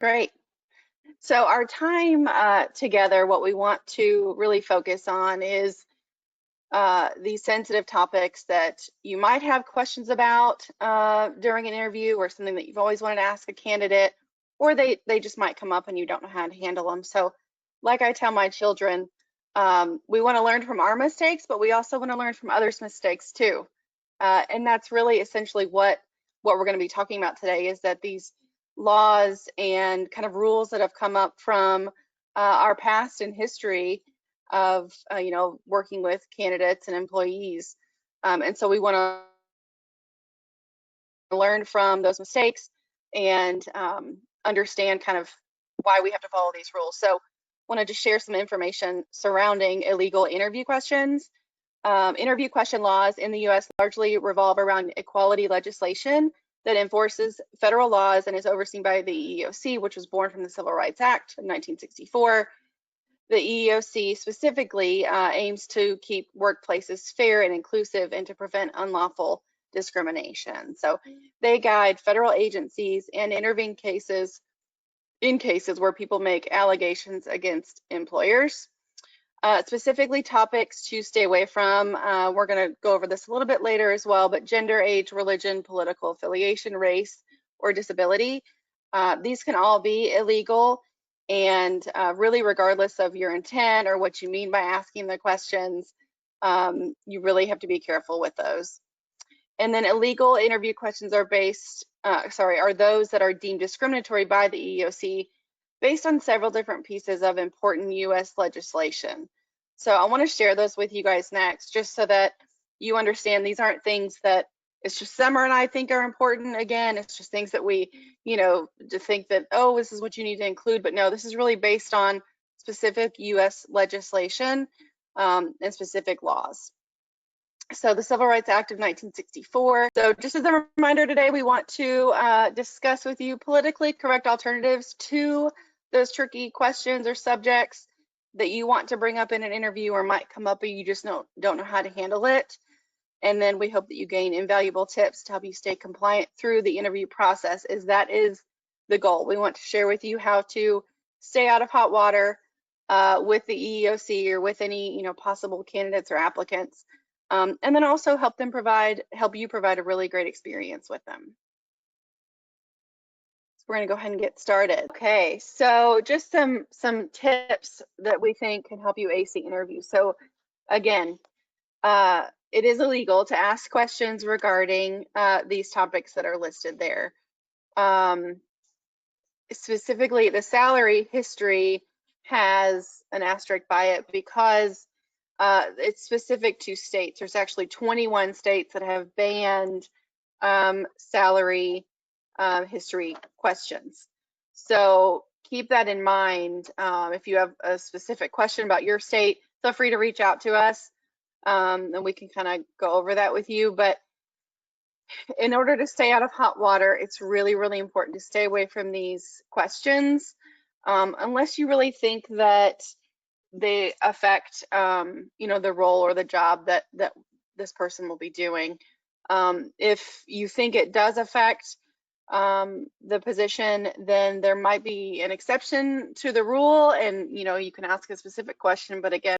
Great. So our time together, what we want to really focus on is these sensitive topics that you might have questions about during an interview, or something that you've always wanted to ask a candidate, or they just might come up and you don't know how to handle them. So like I tell my children, we want to learn from our mistakes, but we also want to learn from others' mistakes too. And that's really essentially what we're going to be talking about today, is that these laws and kind of rules that have come up from our past and history of working with candidates and employees, and so we want to learn from those mistakes and understand kind of why we have to follow these rules. So wanted to share some information surrounding illegal interview questions. Interview question laws in the US largely revolve around equality legislation that enforces federal laws and is overseen by the EEOC, which was born from the Civil Rights Act of 1964. The EEOC specifically aims to keep workplaces fair and inclusive and to prevent unlawful discrimination. So they guide federal agencies and intervene in cases where people make allegations against employers. Specifically topics to stay away from. We're going to go over this a little bit later as well, but gender, age, religion, political affiliation, race, or disability. These can all be illegal, and really regardless of your intent or what you mean by asking the questions, you really have to be careful with those. And then illegal interview questions are are those that are deemed discriminatory by the EEOC based on several different pieces of important US legislation. So I want to share those with you guys next, just so that you understand these aren't things that it's just Summer and I think are important. Again, it's just things that we, to think that, oh, this is what you need to include. But no, this is really based on specific US legislation and specific laws. So the Civil Rights Act of 1964. So just as a reminder today, we want to discuss with you politically correct alternatives to those tricky questions or subjects that you want to bring up in an interview or might come up and you just don't know how to handle it. And then we hope that you gain invaluable tips to help you stay compliant through the interview process, as that is the goal. We want to share with you how to stay out of hot water with the EEOC or with any possible candidates or applicants. And then also help you provide a really great experience with them. So we're going to go ahead and get started. Okay, so just some tips that we think can help you ace the interview. So again, it is illegal to ask questions regarding these topics that are listed there. Specifically, the salary history has an asterisk by it because it's specific to states. There's actually 21 states that have banned salary history questions. So keep that in mind. If you have a specific question about your state, feel free to reach out to us and we can kind of go over that with you. But in order to stay out of hot water, it's really, really important to stay away from these questions unless you really think that they affect the role or the job that this person will be doing. If you think it does affect the position, then there might be an exception to the rule, and you can ask a specific question. But again,